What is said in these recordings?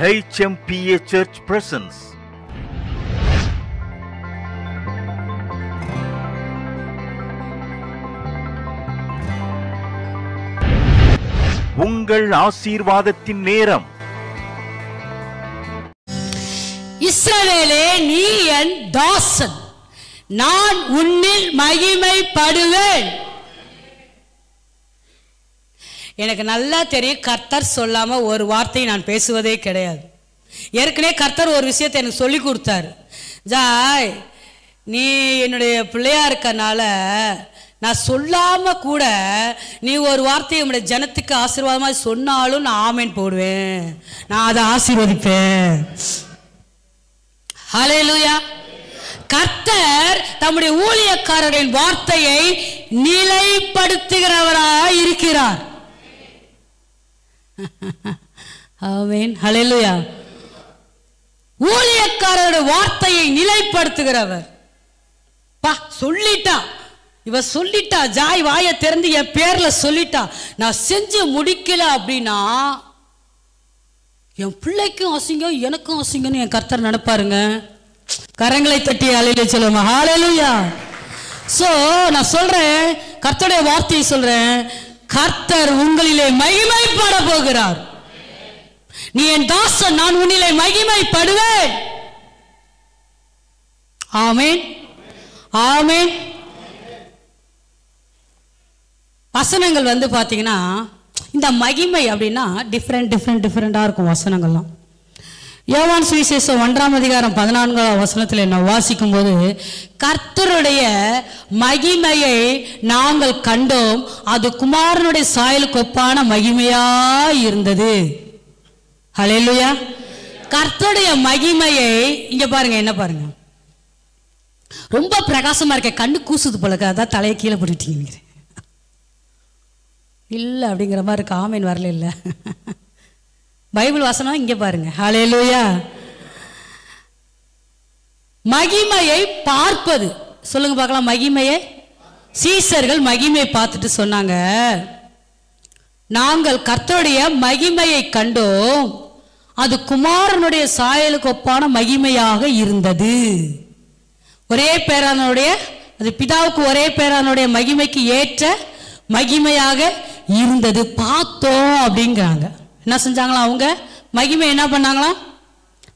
HMPA Church presents உங்கள் ஆசீர்வாதத்தின் நேரம். இஸ்ரவேலே, நீ என் தாசன், நான் உன்னில் மகிமைப்படுவேன். எனக்கு நல்லா தெரியும், கர்த்தர் சொல்லாம ஒரு வார்த்தை நான் பேசுவதே கிடையாது. ஏற்கனவே கர்த்தர் ஒரு விஷயத்தை எனக்கு சொல்லி கொடுத்தாரு. ஜாய், நீ என்னுடைய பிள்ளையா இருக்கனால நான் சொல்லாம கூட நீ ஒரு வார்த்தையை உடைய ஜனத்துக்கு ஆசீர்வாதமாக சொன்னாலும் நான் ஆமேன் போடுவேன், நான் அதை ஆசீர்வதிப்பேன். ஹல்லேலூயா. கர்த்தர் தம்முடைய ஊழியக்காரரின் வார்த்தையை நிலைப்படுத்துகிறவராய் இருக்கிறார். ஆமென். ஹல்லேலூயா. ஊழியக்காரருடைய வார்த்தையை நிலைப்படுத்துகிறவர். பா, சொல்லிட்டா, இவ சொல்லிட்டா, ஜாய் வாயை திறந்து என் பேர்ல சொல்லிட்டா, நான் செஞ்சு முடிக்கல அப்படின்னா என் பிள்ளைக்கும் அசிங்கம், எனக்கும் அசிங்கம்னு என் கர்த்தர் நினைப்பாருங்க. கரங்களை தட்டி ஹல்லேலூயா சொல்லுங்க. ஹல்லேலூயா. சோ நான் சொல்றேன், கர்த்தருடைய வார்த்தையை சொல்றேன், கர்த்தர் உங்களிலே மகிமைப்பட போகிறார். நீ என் தாசன், நான் உன்னிலே மகிமைப்படுவேன். ஆமென், ஆமென். வசனங்கள் வந்து பாத்தீங்கன்னா, இந்த மகிமை அப்படின்னா டிஃப்ரெண்டா இருக்கும் வசனங்கள்லாம். யோவான் சுவிசேஷம் 1ஆம் அதிகாரம் 14ஆம் வசனத்தில் நான் வாசிக்கும் போது, கர்த்தருடைய மகிமையை நாங்கள் கண்டோம், அது குமாரனுடைய சாயலுக்கு ஒப்பான மகிமையாய் இருந்தது. ஹல்லேலூயா. கர்த்தருடைய மகிமையை இங்க பாருங்க, என்ன பாருங்க, ரொம்ப பிரகாசமா இருக்க, கண்ணு கூசுது போல, அதான் தலையை கீழே போட்டுட்டீங்க இல்லை அப்படிங்கிற மாதிரி இருக்கு. ஆமேன் வரல இல்ல. பைபிள் வசனம் இங்க பாருங்க. ஹல்லேலூயா. மகிமையை பார்ப்பது, சொல்லுங்க பார்க்கலாம். மகிமையை, சீசர்கள் மகிமையை பார்த்துட்டு சொன்னாங்க, நாங்கள் கர்த்தருடைய மகிமையை கண்டோம், அது குமாரனுடைய சாயலுக்கு ஒப்பான மகிமையாக இருந்தது. ஒரே பேரானுடைய, அது பிதாவுக்கு ஒரே பேரானுடைய மகிமைக்கு ஏற்ற மகிமையாக இருந்தது. பார்த்தோம் அப்படிங்கிறாங்க. என்ன செஞ்சாங்களா அவங்க? மகிமை என்ன பண்ணாங்களாம்?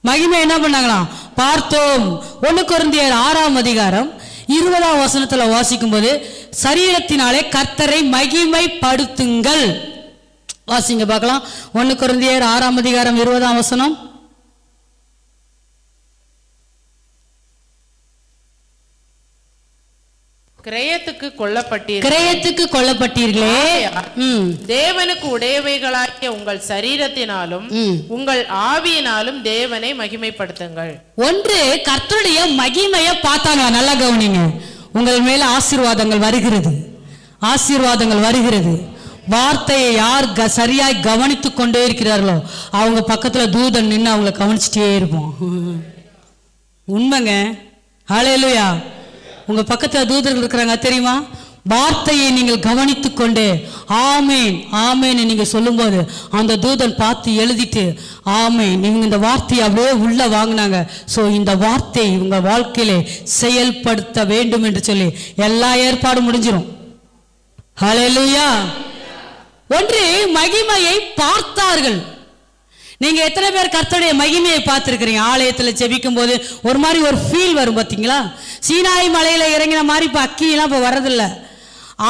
மகிமை என்ன பண்ணாங்களாம்? பார்த்தோம். 1 கொரிந்தியர் 6ஆம் அதிகாரம் 20ஆம் வசனத்துல வாசிக்கும் போது, சரீரத்தினாலே கர்த்தரை மகிமைப்படுத்துங்கள். வாசிங்க பார்க்கலாம். 1 கொரிந்தியர் 6ஆம் அதிகாரம் 20ஆம் வசனம். கிரயத்துக்கு கொல்லப்பட்டீர்களே, தேவனுக்கு உடையவைகளாகிய உங்கள் சரீரத்தினாலும் உங்கள் ஆவியினாலும் தேவனை மகிமைப்படுத்துங்கள். ஒன்று, கர்த்தருடைய மகிமையை பார்த்தாங்க. நல்லா கவனிங்க, உங்கள் மேல ஆசீர்வாதங்கள் வருகிறது, ஆசீர்வாதங்கள் வருகிறது. வார்த்தையை யார் சரியாய் கவனித்துக் கொண்டே இருக்கிறார்களோ அவங்க பக்கத்துல தூதன் நின்று அவங்களை கவனிச்சுட்டே இருப்போம். உண்மைங்க. ஹல்லேலூயா. உங்க பக்கத்துல தூதர்கள் இருக்கிறாங்க தெரியுமா? வார்த்தையை நீங்கள் கவனித்துக் கொண்டு ஆமேன் ஆமேன் நீங்க சொல்லும் போது அந்த தூதன் பார்த்து எழுதிட்டு ஆமேன், நீங்க இந்த வார்த்தையை அப்படியே உள்ள வாங்கினாங்க. சோ இந்த வார்த்தை உங்க வாழ்க்கையில செயல்படுத்த வேண்டும் என்று சொல்லி எல்லா ஏற்பாடும் முடிஞ்சிடும். ஹல்லேலூயா. ஒன்று, மகிமையை பார்த்தார்கள். நீங்க எத்தனை பேர் கர்த்தருடைய மகிமையை பார்த்திருக்கிறீங்க? ஆலயத்துல ஜெபிக்கும் போது ஒரு மாதிரி ஒரு ஃபீல் வரும் பாத்தீங்களா? சீனாய் மலையில இறங்கின மாதிரி இப்ப அக்கியெல்லாம் இப்ப வர்றதில்ல.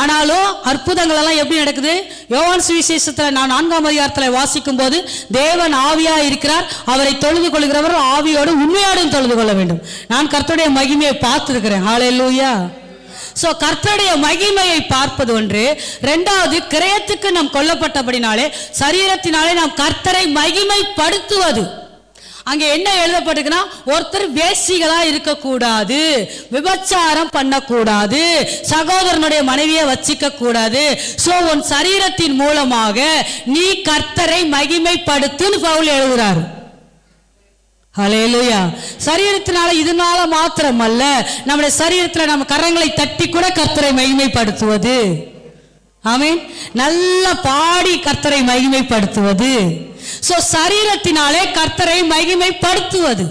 ஆனாலும் அற்புதங்கள் எல்லாம் எப்படி நடக்குது? யோவான் சுவிசேஷத்துல நான் 4ஆம் அதிகாரத்துல வாசிக்கும் போது, தேவன் ஆவியா இருக்கிறார், அவரை தொழுது கொள்கிறவர் ஆவியோடு உண்மையோடும் தொழுது கொள்ள வேண்டும். நான் கர்த்தருடைய மகிமையை பார்த்திருக்கிறேன். ஹல்லேலூயா. சோ கர்த்தருடைய மகிமையை பார்ப்பது ஒன்று. இரண்டாவது, கிரயத்துக்கு நாம் கொல்லப்பட்டபடினாலே சரீரத்தினாலே நாம் கர்த்தரை மகிமைப்படுத்துவது. அங்க என்ன எழுதப்பட்டிருக்குன்னா, ஒருத்தர் வேசிகளா இருக்கக்கூடாது, விபச்சாரம் பண்ணக்கூடாது, சகோதரனுடைய மனைவியை வச்சிக்க கூடாது. சோ உன் சரீரத்தின் மூலமாக நீ கர்த்தரை மகிமைப்படுத்துன்னு பவுல் எழுதுறாரு. ஹல்லேலூயா. சரீரத்தினால இதனால மாத்திரம் அல்ல, நம்முடைய சரீரத்தில் நம்ம கரங்களை தட்டி கூட கர்த்தரை மகிமைப்படுத்துவது. ஆமென். நல்ல பாடி கர்த்தரை மகிமைப்படுத்துவது. சோ சரீரத்தினாலே கர்த்தரை மகிமைப்படுத்துவது.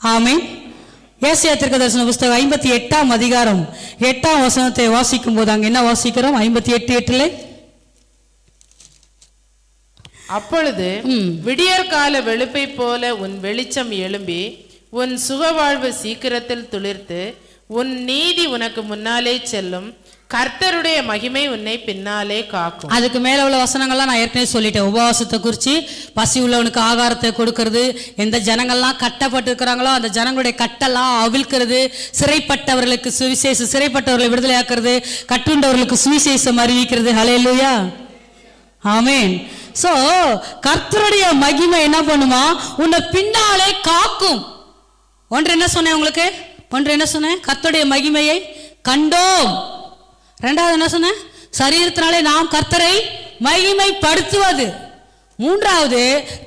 ஆமென். ஏசாயா தீர்க்கதரிசன புத்தகம் 58ஆம் அதிகாரம் 8ஆம் வசனத்தை வாசிக்கும் போது அங்க என்ன வாசிக்கிறோம்? 58:8. அப்பொழுது விடியற்கால வெளுப்பை போல உன் வெளிச்சம் எழும்பி உன் சுகவாழ்வு சீக்கிரத்தில் துளிர்த்து உன் நீதி உனக்கு முன்னாலே செல்லும், கர்த்தருடைய மகிமை உன்னை பின்னாலே காக்கும். அதுக்கு மேல உள்ள வசனங்கள்லாம் நான் ஏற்கனவே சொல்லிட்டேன். உபவாசத்தை குறித்து, பசி உள்ளவனுக்கு ஆகாரத்தை கொடுக்கறது, எந்த ஜனங்கள்லாம் கட்டப்பட்டு இருக்கிறாங்களோ அந்த ஜனங்களுடைய கட்டெல்லாம் அவிழ்க்கிறது, சிறைப்பட்டவர்களுக்கு சுவிசேஷம், சிறைப்பட்டவர்களை விடுதலை ஆக்குறது, கட்டுண்டவர்களுக்கு சுவிசேஷம் அறிவிக்கிறது. ஹல்லேலூயா, ஆமென். சோ கர்த்தருடைய மகிமை என்ன பண்ணுமா? உன்னை பின்னாலே காக்கும். ஒன்று என்ன சொன்னேன் உங்களுக்கு? ஒன்று என்ன சொன்னேன்? கர்த்தருடைய மகிமையை கண்டோம். ரெண்டாவது என்ன சொன்னேன்? சரீரத்தினாலே நாம் கர்த்தரை மகிமைப்படுத்துவது. மூன்றாவது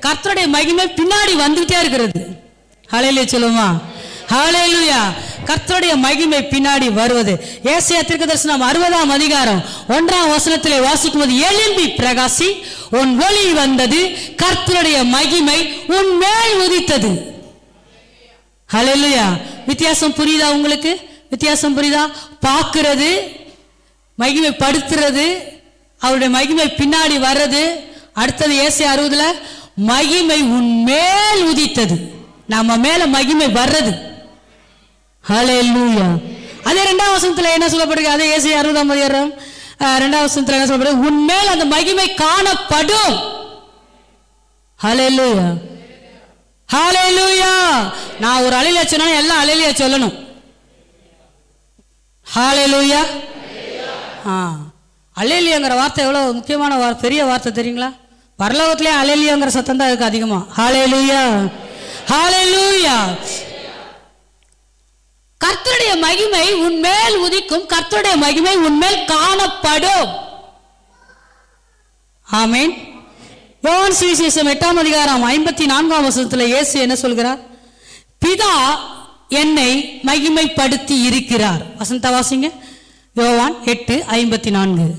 கர்த்தருடைய மகிமை பின்னாடி வந்துட்டே இருக்கிறது. ஹல்லேலூயா சொல்லுமா? ஹல்லேலூயா. கர்த்தருடைய மகிமை பின்னாடி வருவது. ஏசாயா தீர்க்கதரிசனம் 60ஆம் அதிகாரம் 1ஆம் வசனத்திலே வாசிக்கும்போது, எழும்பி பிரகாசி, உன் ஒளி வந்தது, கர்த்தருடைய மகிமை உன் மேல் உதித்தது. ஹல்லேலூயா. வித்தியாசம் புரியுதா உங்களுக்கு? வித்தியாசம் புரியுதா? பார்க்கிறது, மகிமைப்படுத்துறது, அவருடைய மகிமை பின்னாடி வர்றது. அடுத்தது ஏசாயா 60ல மகிமை உன் மேல் உதித்தது, நம்ம மேல மகிமை வர்றது. ஹல்லேலூயா. அதே 2ஆம் வசனத்துல என்ன சொல்லப்படுகிறது? அதே ஏசாயா 60ஆம் அதிகாரம் 2ஆம் வசனத்துல என்ன சொல்லப்படுகிறது? உன் மேல் அந்த மகிமை காணப்படும். ஹல்லேலூயா, ஹல்லேலூயா. நான் ஒரு அல்லேலூயா சொன்னா எல்லாம் அல்லேலூயா சொல்லணும். ஹல்லேலூயா. அல்லேலூயாங்கிற வார்த்தை எவ்வளவு முக்கியமான பெரிய வார்த்தை தெரியுங்களா? பரலோகத்திலே அல்லேலூயாங்கிற சத்தம் தான் இருக்கு அதிகமா. ஹல்லேலூயா, ஹல்லேலூயா. கர்த்தருடைய மகிமை உன்மேல் உதிக்கும், கர்த்தருடைய மகிமை உன்மேல் காணப்படும். ஆமென். யோவான் சுவிசேஷம் 8ஆம் அதிகாரம் 54ஆம் வசனத்துல இயேசு என்ன சொல்கிறார்? பிதா என்னை மகிமைப்படுத்தி இருக்கிறார். வசனத்தை வாசிங்க. யோவான் 8:54.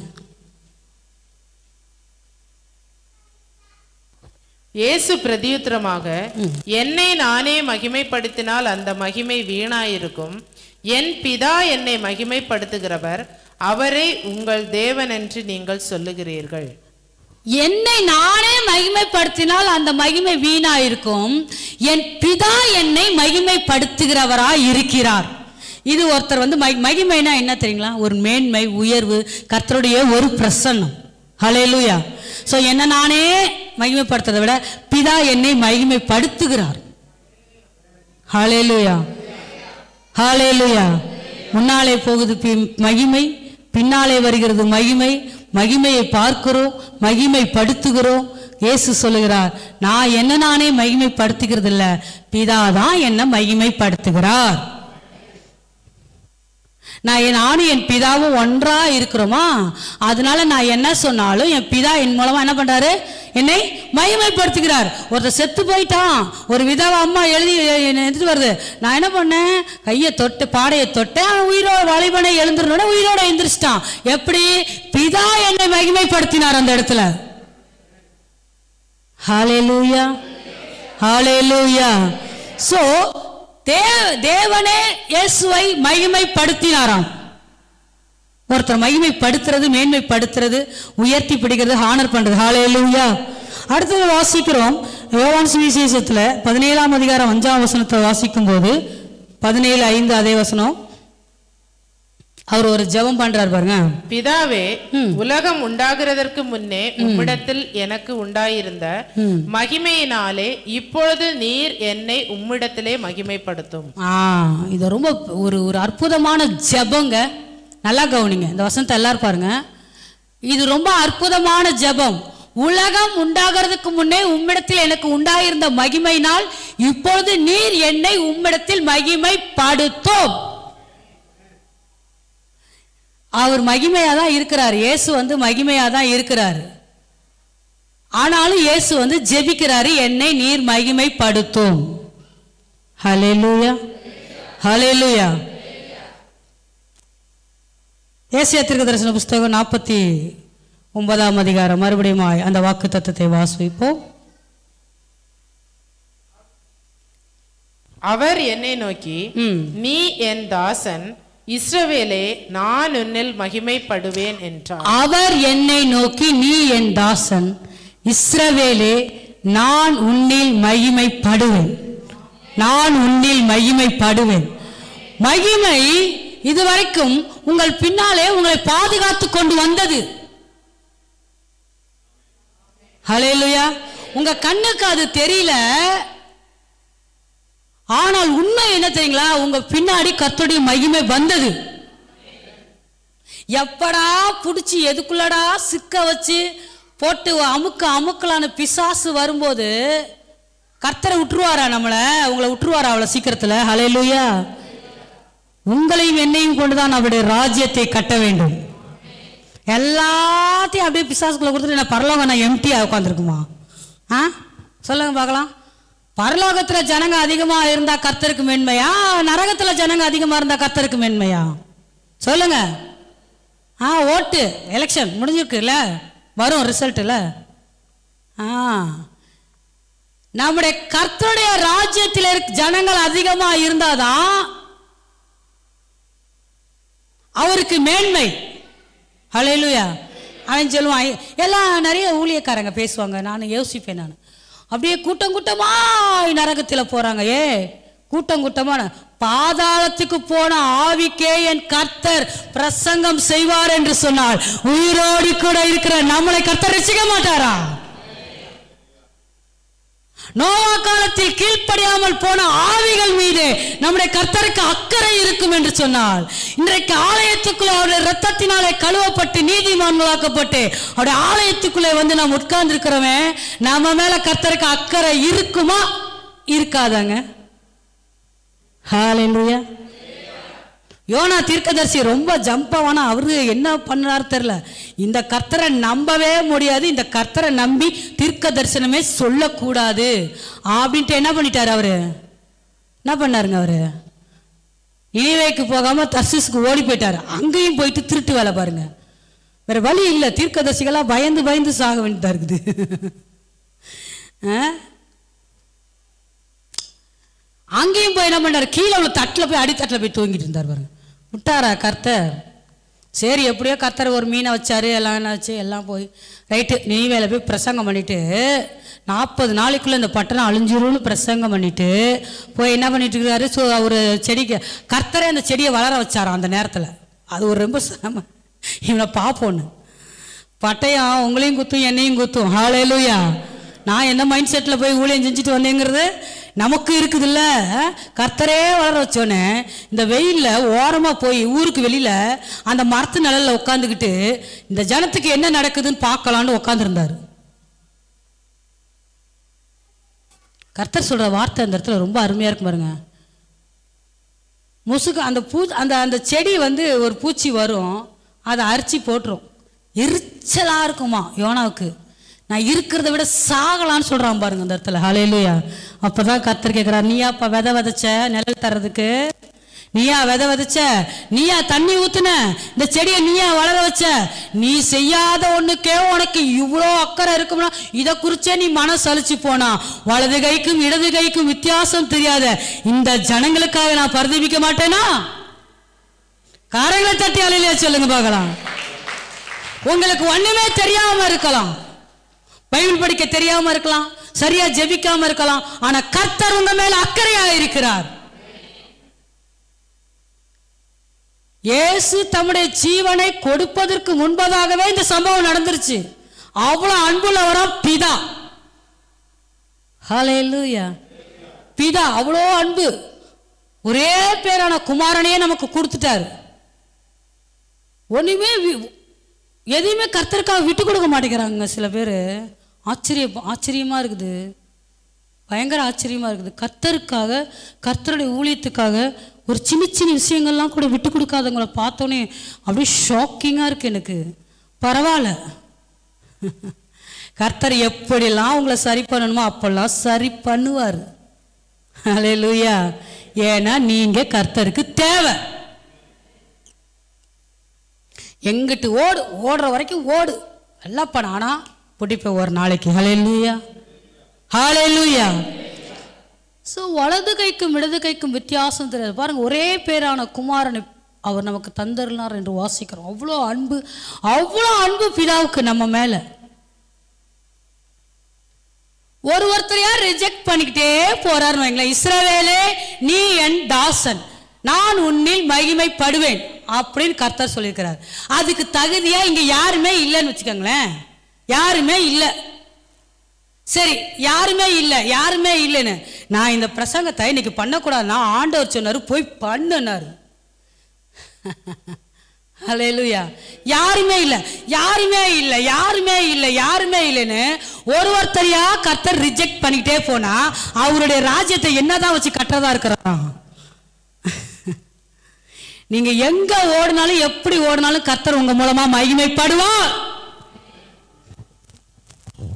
இயேசு பிரதியுத்தரமாக, என்னை நானே மகிமைப்படுத்தினால் அந்த மகிமை வீணாயிருக்கும். என் பிதா என்னை மகிமைப்படுத்துகிறவர், அவரை உங்கள் தேவன் என்று நீங்கள் சொல்லுகிறீர்கள். என்னை நானே மகிமைப்படுத்தினால் அந்த மகிமை வீணாயிருக்கும், என் பிதா என்னை மகிமைப்படுத்துகிறவராய் இருக்கிறார். இது ஒருத்தர் வந்து மகிமைனா என்ன தெரியுங்களா? ஒரு மேன்மை, உயர்வு, கர்த்தருடைய ஒரு பிரசன்னம். ஹல்லேலூயா. சோ என்ன நானே மகிமைப்படுத்துறதை விட பிதா என்னை மகிமைப்படுத்துகிறார். ஹல்லேலூயா, ஹல்லேலூயா. முன்னாலே போகுது மகிமை, பின்னாலே வருகிறது மகிமை. மகிமையை பார்க்கிறோம், மகிமைப்படுத்துகிறோம். இயேசு சொல்லுகிறார், நான் என்ன நானே மகிமைப்படுத்துகிறது இல்ல, பிதாதான் என்ன மகிமைப்படுத்துகிறார். நானும் என் பிதாவும் ஒன்றா இருக்கிறோமா, அதனால நான் என்ன சொன்னாலும் என் பிதா என் மூலமா என்ன பண்றாரு? என்னை மகிமைப்படுத்துகிறார். ஒருத்தர் செத்து போயிட்டான், ஒரு விதவ அம்மா எழுதி வருது, நான் என்ன பண்ணேன்? கையை தொட்டு பாடையை தொட்டேன், அவன் உயிரோட வாலிபனை எழுந்துருனோட உயிரோட எழுந்திரிச்சிட்டான். எப்படி? பிதா என்னை மகிமைப்படுத்தினார் அந்த இடத்துல. ஹல்லேலூயா, ஹல்லேலூயா. சோ தேவனே இயேசுவை மகிமைப்படுத்தினாராம். ஒருத்தர் மகிமைப்படுத்துறது, மேன்மைப்படுத்துறது, உயர்த்தி பிடிக்கிறது, ஹானர் பண்றது. ஹல்லேலூயா. அடுத்தது வாசிக்கிறோம் யோவான் சுவிசேஷத்துல 17ஆம் அதிகாரம் 5ஆம் வசனத்தை வாசிக்கும் போது 17:5 அதே வசனம். அவர் ஒரு ஜெபம் பண்றார் பாருங்க. பிதாவே, உலகம் உண்டாகிறதற்கு முன்னே உம்மிடத்தில் எனக்கு உண்டாயிருந்த மகிமையினாலே இப்பொழுது நீர் என்னை உம்மிடத்திலே மகிமைப்படுத்தும். இது ரொம்ப ஒரு அற்புதமான ஜெபங்க. நல்லா கவனிங்க, இந்த வசனத்தை எல்லாரும் பாருங்க. இது ரொம்ப அற்புதமான ஜெபம். உலகம் உண்டாகிறதுக்கு முன்னே உம்மிடத்தில் எனக்கு உண்டாயிருந்த மகிமையினால் இப்பொழுது நீர் என்னை உம்மிடத்தில் மகிமைப்படுத்தும். அவர் மகிமையா தான் இருக்கிறார். இயேசு வந்து மகிமையா தான் இருக்கிறார். ஆனாலும் இயேசு வந்து ஜெபிக்கிறாரு, என்னை நீர் மகிமைப்படுத்தும். ஹல்லேலூயா, ஹல்லேலூயா. ஏசாயா தீர்க்கதரிசன புத்தகம் 9ஆம் அதிகாரம் மறுபடியும் அந்த வாக்குத்தத்தத்தை வாசிப்போம். அவர் என்னை நோக்கி, நீ என் தாசன் இஸ்ரவேலே, நான் உன்னில் மகிமைப்படுவேன் என்றார். அவர் என்னை நோக்கி, நீ என் தாசன் இஸ்ரவேலே, நான் உன்னில் மகிமைப்படுவேன். நான் உன்னில் மகிமைப்படுவேன். மகிமை இதுவரைக்கும் உங்கள் பின்னாலே உங்களை பாதுகாத்து கொண்டு வந்தது. ஹல்லேலூயா. உங்க கண்ணுக்கு அது தெரியல, ஆனால் உண்மை என்ன தெரியுங்களா? உங்க பின்னாடி கர்த்தருடைய மகிமை வந்தது. எப்படா புடிச்சு எதுக்குள்ளடா சிக்க வச்சு போட்டு அமுக்கலான பிசாசு வரும்போது கர்த்தரை விட்டுருவாரா? உங்களை விட்டுருவாரா அவ்வளவு சீக்கிரத்துல? ஹல்லேலூயா. உங்களையும் என்னையும் கொண்டுதான் அவருடைய ராஜ்யத்தை கட்ட வேண்டும். எல்லாத்தையும் அப்படியே பிசாசுக்குள்ள கொடுத்துட்டு என்ன பரலோகம் நான் எம்டியா உட்காந்துருக்குமா? சொல்லுங்க பார்க்கலாம். பரலோகத்துல ஜனங்க அதிகமா இருந்தா கர்த்தருக்கு மேன்மையா, நரகத்துல ஜனங்க அதிகமா இருந்தா கர்த்தருக்கு மேன்மையா? சொல்லுங்க. ஓட்டு எலெக்ஷன் முடிஞ்சிருக்குல்ல, வரும் ரிசல்ட்ல. நம்முடைய கர்த்தருடைய ராஜ்யத்தில் ஜனங்கள் அதிகமா இருந்தாதான் அவருக்கு மேன்மை. ஹல்லேலூயா. அவன் சொல்லுவான், எல்லாம் நிறைய ஊழியக்காரங்க பேசுவாங்க, நான் யோசிப்பேன், நான் அப்படியே கூட்டம் கூட்டமா நரகத்தில் போறாங்க. கூட்டம் கூட்டமான பாதாளத்துக்கு போன ஆவிக்கே என் கர்த்தர் பிரசங்கம் செய்வார் என்று சொன்னால், உயிரோடு கூட இருக்கிற நம்மளை கர்த்தர் ரட்சிக்க மாட்டாரா? நோவா காலத்தில் கீழ்ப்படியாமல் போன ஆவிகள் மீது நம்முடைய கர்த்தருக்கு அக்கறை இருக்கும் என்று சொன்னால், இன்றைக்கு ஆலயத்துக்குள்ளே அவருடைய ரத்தத்தினாலே கழுவப்பட்டு நீதிமான்களாக்கப்பட்டு அவருடைய ஆலயத்துக்குள்ளே வந்து நாம் உட்கார்ந்து இருக்கிறோமே, நம்ம மேல கர்த்தருக்கு அக்கறை இருக்குமா இருக்காதாங்க? ஹல்லேலூயா. யோனா தீர்க்கதரிசி ரொம்ப ஜம்பாவானா, அவரு என்ன பண்ணாரு தெரியல. இந்த கர்த்தரை நம்பவே முடியாது, இந்த கர்த்தரை நம்பி தீர்க்க தரிசனமே சொல்லக்கூடாது அப்படின்ட்டு என்ன பண்ணிட்டாரு அவரு? என்ன பண்ணாருங்க அவரு? நினிவேக்கு போகாம தர்சீசுக்கு ஓடி போயிட்டாரு. அங்கேயும் போயிட்டு திருட்டு வேலை பாருங்க. வேற வழி இல்லை, தீர்க்கதரிசிகளா பயந்து பயந்து சாக வேண்டியதா இருக்குது. அங்கேயும் போய் என்ன பண்ணாரு? கீழே உள்ள தட்டில் போய் அடித்தட்டில் போய் தூங்கிட்டு இருந்தார் பாருங்க. விட்டாரா கர்த்தர்? சரி, எப்படியோ கர்த்தர் ஒரு மீனை வச்சாரு, எல்லாம் என்னாச்சு, எல்லாம் போய் ரைட்டு நினிவேல போய் பிரசங்கம் பண்ணிட்டு 40 நாளைக்குள்ள இந்த பட்டணம் அழிஞ்சிரும்னு பிரசங்கம் பண்ணிட்டு போய் என்ன பண்ணிட்டு இருக்காரு? ஸோ ஒரு செடிக்கு கர்த்தரே அந்த செடியை வளர வச்சாராம் அந்த நேரத்தில். அது ஒரு ரொம்ப இவனை பார்ப்போன்னு. பட்டயம் உங்களையும் குத்தும் என்னையும் குத்தும். ஹல்லேலூயா. நான் என்ன மைண்ட் செட்டில் போய் ஊழியம் செஞ்சுட்டு வந்தேங்கிறது நமக்கு இருக்குதுல்ல. கர்த்தரே வளர வச்சோன்னே இந்த வெயிலில் ஓரமாக போய் ஊருக்கு வெளியில் அந்த மரத்து நிழலில் உட்காந்துக்கிட்டு இந்த ஜனத்துக்கு என்ன நடக்குதுன்னு பார்க்கலான்னு உட்காந்துருந்தார். கர்த்தர் சொல்கிற வார்த்தை அந்த இடத்துல ரொம்ப அருமையாக இருக்கும் பாருங்க. முசுக்கு அந்த செடி வந்து ஒரு பூச்சி வரும், அதை அரிச்சு போட்டுரும். எரிச்சலாக இருக்குமா யோனாவுக்கு. நான் இருக்கிறத விட சாகலான்னு சொல்றான் பாருங்க அந்த இடத்துல. ஹல்லேலூயா. அப்பதான் கர்த்தர் கேட்கிறார், நீயா அப்ப விதை விதைச்ச நிழல் தர்றதுக்கு? நீயா விதை விதைச்ச? நீயா தண்ணி ஊத்துன? இந்த செடியை நீயா வளர வச்ச? நீ செய்யாத ஒண்ணுக்கே உனக்கு இவ்வளோ அக்கறை இருக்கும்னா இதை குறிச்சே நீ மனசு அழிச்சு போனா, வலது கைக்கும் இடது கைக்கும் வித்தியாசம் தெரியாத இந்த ஜனங்களுக்காக நான் பரிதபிக்க மாட்டேனா? காரங்களை தட்டி அலையிலே சொல்லுங்க பார்க்கலாம். உங்களுக்கு ஒண்ணுமே தெரியாம இருக்கலாம், பைபிள் படிக்க தெரியாம இருக்கலாம், சரியா ஜெபிக்காம இருக்கலாம், ஆனா கர்த்தர் உங்க மேல அக்கறையா இருக்கிறார். இயேசு தம்முடைய ஜீவனை கொடுப்பதற்கு முன்பதாகவே இந்த சம்பவம் நடந்துருச்சு. அவ்வளவு அன்புள்ளவரா பிதா. ஹல்லேலூயா. பிதா அவ்வளோ அன்பு, ஒரே பேரான குமாரனையே நமக்கு கொடுத்துட்டாரு. ஒண்ணுமே எதையுமே கர்த்தருக்காக விட்டு கொடுக்க மாட்டேங்கிறாங்க சில பேர். ஆச்சரியமா இருக்குது, பயங்கர ஆச்சரியமா இருக்குது. கர்த்தருக்காக, கர்த்தருடைய ஊழியத்துக்காக ஒரு சின்ன சின்ன விஷயங்கள்லாம் கூட விட்டு கொடுக்காதவங்களை பார்த்தோன்னே அப்படியே ஷாக்கிங்காக இருக்கு எனக்கு. பரவாயில்ல, கர்த்தர் எப்படிலாம் உங்களை சரி பண்ணணுமோ அப்பெல்லாம் சரி பண்ணுவார். ஹல்லேலூயா. ஏன்னா நீங்க கர்த்தருக்கு தேவை. எங்கிட்டு ஓடுற வரைக்கும் ஓடு. எல்லாம் பண்ண பிடிப்பேன் ஒரு நாளைக்கு. ஹல்லேலூயா, ஹல்லேலூயா. ஸோ வலது கைக்கும் இடது கைக்கும் வித்தியாசம் தெரியாது பாருங்க. ஒரே பேரான குமாரனை அவர் நமக்கு தந்தருளார் என்று வாசிக்கிறோம். அவ்வளோ அன்பு, அவ்வளோ அன்பு பிதாவுக்கு நம்ம மேல. ஒருத்தரையா ரிஜெக்ட் பண்ணிக்கிட்டே போறாருன்னு வைங்களேன். இஸ்ரவேலே நீ என் தாசன், நான் உன்னில் மகிமைப்படுவேன் அப்படின்னு கர்த்தர் சொல்லியிருக்கிறார். அதுக்கு தகுதியா இங்க யாருமே இல்லைன்னு வச்சுக்கோங்களேன். யாருமே இல்லை. சரி, யாருமே இல்லை, யாருமே இல்லைன்னு நான் இந்த பிரசங்கத்தை இன்னைக்கு பண்ணக்கூடாதுன்னா ஆண்டவர் சொன்னாரு, போய் பண்ணுனாரு. ஹல்லேலூயா. யாருமே இல்லை, யாருமே இல்லை, யாருமே இல்லை, யாருமே இல்லைன்னு ஒருத்தரையா கர்த்தர் ரிஜெக்ட் பண்ணிக்கிட்டே போனா அவருடைய ராஜ்யத்தை என்னதான் வச்சு கட்டுறதா இருக்கிறாராம். நீங்க எங்க ஓடினாலும் எப்படி ஓடினாலும் கர்த்தர் உங்க மூலமா மகிமைப்படுவார்,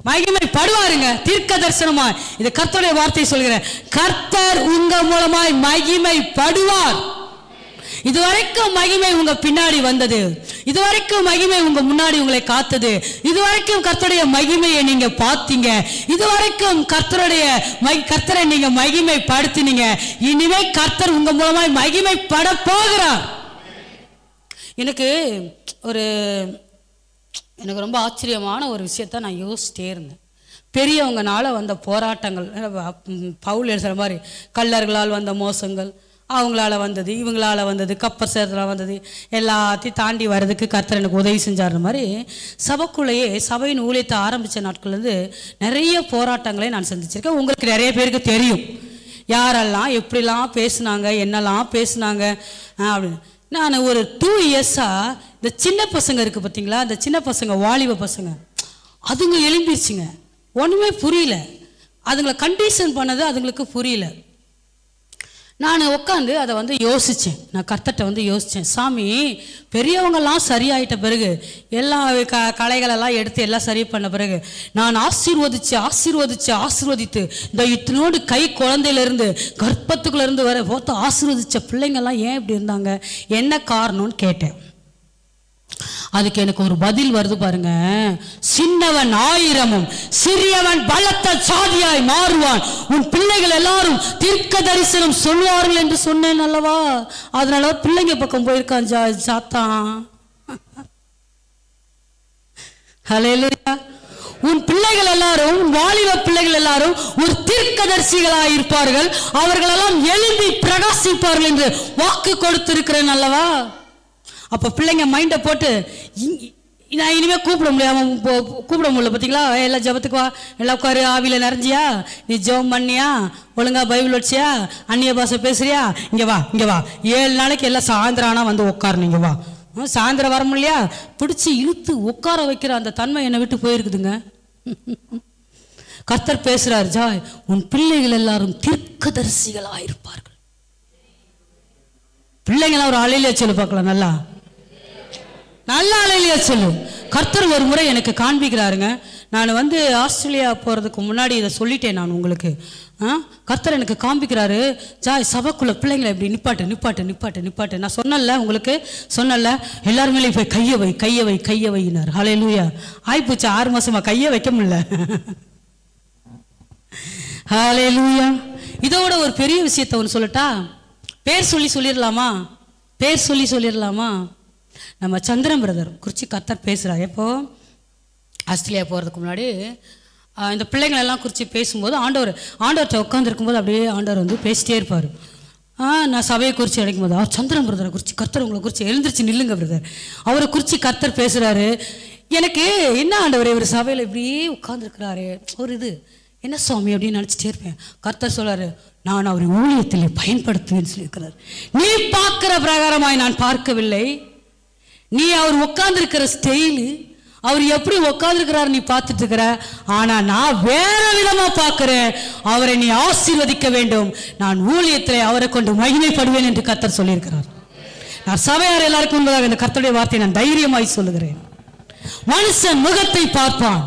மகிமைப்படுவாருங்க. தீர்க்க தரிசனமா இது கர்த்தருடைய வார்த்தையை சொல்கிறேன். கர்த்தர் உங்க மூலமாய் மகிமைப்படுவார். இதுவரைக்கும் மகிமை உங்க பின்னாடி வந்தது, இதுவரைக்கும் மகிமை உங்க முன்னாடி உங்களை காத்தது, இதுவரைக்கும் கர்த்தருடைய மகிமையை நீங்க பார்த்தீங்க, இதுவரைக்கும் கர்த்தரை நீங்க மகிமைப்படுத்தினீங்க. இனிமே கர்த்தர் உங்க மூலமாய் மகிமைப்பட போகிறார். எனக்கு ரொம்ப ஆச்சரியமான ஒரு விஷயத்த நான் யோசிச்சிட்டே இருந்தேன். பெரியவங்கனால வந்த போராட்டங்கள், பவுல் எழுதுற மாதிரி கள்ளர்களால் வந்த மோசங்கள், அவங்களால வந்தது, இவங்களால வந்தது, கப்பர் சேதத்தில் வந்தது, எல்லாத்தையும் தாண்டி வர்றதுக்கு கர்த்தர் எனக்கு உதவி செஞ்சார் மாதிரி சபைக்குள்ளேயே சபையின் ஊழியத்தை ஆரம்பித்த நாட்கள்லேருந்து நிறைய போராட்டங்களை நான் சந்திச்சிருக்கேன். உங்களுக்கு நிறைய பேருக்கு தெரியும் யாரெல்லாம் எப்படிலாம் பேசுனாங்க, என்னெல்லாம் பேசுனாங்க அப்படின்னு. நான் ஒரு 2 இயர்ஸாக இந்த சின்ன பசங்க இருக்குது பார்த்தீங்களா, இந்த சின்ன பசங்க, வாலிப பசங்க, அதுங்க எழும்பிடுச்சுங்க. ஒன்றுமே புரியல, அதுங்களை கண்டிஷன் பண்ணது அதுங்களுக்கு புரியல. நான் உட்காந்து அதை யோசித்தேன். நான் கர்த்தர்கிட்ட யோசித்தேன், சாமி பெரியவங்கெல்லாம் சரியாயிட்ட பிறகு எல்லா கலைகளெல்லாம் எடுத்து எல்லாம் சரி பண்ண பிறகு நான் ஆசீர்வதித்து இந்த இத்தனோடு கை குழந்தையிலேருந்து கர்ப்பத்துக்குள்ளேருந்து வர போத்த ஆசீர்வதித்த பிள்ளைங்கள்லாம் ஏன் இப்படி இருந்தாங்க, என்ன காரணம்னு கேட்டேன். அதுக்கு எனக்கு ஒரு பதில் வருது பாருங்க. சின்னவன் 1000 சிறியவன் பலத்த சாதியாய் மாறுவான், உன் பிள்ளைகள் எல்லாரும் தீர்க்க தரிசனம் சொல்வார்கள் என்று சொன்னேன் அல்லவா. அதனால பிள்ளைங்க பக்கம் போயிருக்கான் சாத்தான். ஹல்லேலூயா. உன் பிள்ளைகள் எல்லாரும், வாலிப பிள்ளைகள் எல்லாரும் ஒரு தீர்க்கதரிசிகளாய் இருப்பார்கள், அவர்களெல்லாம் எழும்பி பிரகாசிப்பார்கள் என்று வாக்கு கொடுத்திருக்கிறேன் அல்லவா. அப்போ பிள்ளைங்க மைண்டை போட்டு நான் இனிமேல் கூப்பிட முடியல பார்த்தீங்களா. எல்லாம் ஜபத்துக்கு வா, எல்லாம் உட்காரு, ஆவியில் நிறைஞ்சியா, நீ ஜெபம் பண்ணியா, ஒழுங்கா பைபிள் வச்சியா, அந்நிய பாஷை பேசுறியா, இங்கே வா 7 நாளைக்கு எல்லாம் சாயந்தரம் ஆனால் வந்து உட்காரணும், இங்கே வா. சாயந்தரம் வர முடியலையா, பிடிச்சி இழுத்து உட்கார வைக்கிற அந்த தன்மை என்னை விட்டு போயிருக்குதுங்க. கர்த்தர் பேசுறார், ஜாய் உன் பிள்ளைகள் எல்லாரும் தீர்க்கதரிசிகளாக இருப்பார்கள். பிள்ளைங்களாம் ஒரு அலையிலே சொல்லு பார்க்கலாம், நல்லா அலையிலேயே சொல்லு. கர்த்தர் ஒரு முறை எனக்கு காண்பிக்கிறாருங்க. நான் ஆஸ்திரேலியா போகிறதுக்கு முன்னாடி இதை சொல்லிட்டேன் நான் உங்களுக்கு. கர்த்தர் எனக்கு காண்பிக்கிறாரு, ஜாய் சபைக்குள்ள பிள்ளைங்களை இப்படி நிப்பாட்டு. நான் சொன்னல உங்களுக்கு, எல்லாருமே போய் கையை வைனார். ஹல்லேலூயா. ஆயிப்போச்சு 6 மாசமா கையை வைக்க முடியல. ஹல்லேலூயா. இதோட ஒரு பெரிய விஷயத்தை ஒன்று சொல்லட்டா, பேர் சொல்லி சொல்லிடலாமா. நம்ம சந்திரன் பிரதர் குறித்து கர்த்தர் பேசுகிறார். எப்போ ஆஸ்திரேலியா போகிறதுக்கு முன்னாடி இந்த பிள்ளைங்களெல்லாம் குறித்து பேசும்போது ஆண்டவர்கிட்ட உட்காந்துருக்கும்போது அப்படியே ஆண்டவர் பேசிட்டே இருப்பார். நான் சபையை குறித்து அடைக்கும் போது சந்திரன் பிரதரை குறித்து கர்த்தர் உங்களை குறித்து எழுந்திரிச்சு நில்லுங்க பிரதர், அவரை குறித்து கர்த்தர் பேசுகிறாரு. எனக்கு என்ன ஆண்டவர் இவர் சபையில் இப்படியே உட்காந்துருக்கிறாரு, ஒரு இது என்ன சுவாமி அப்படின்னு நினச்சிட்டே இருப்பேன். கர்த்தர் சொல்கிறாரு, நான் அவரை ஊழியத்தில் பயன்படுத்துவேன்னு சொல்லியிருக்கிறார். நீ பார்க்குற பிரகாரமாய் நான் பார்க்கவில்லை, நீ அவர் உட்கார்ந்துருக்கிற ஸ்டைலு, அவர் எப்படி உட்கார்ந்துருக்கிறார் நீ பார்த்துட்டு இருக்கிற, ஆனால் நான் வேற விதமாக பார்க்குறேன். அவரை நீ ஆசீர்வதிக்க வேண்டும், நான் ஊழியத்தில் அவரை கொண்டு மகிமைப்படுவேன் என்று கர்த்தர் சொல்லியிருக்கிறார். நான் சபையார் எல்லாருக்கும் முன்பதாக இந்த கர்த்தருடைய வார்த்தையை நான் தைரியமாய் சொல்லுகிறேன். மனுஷன் முகத்தை பார்ப்பான்,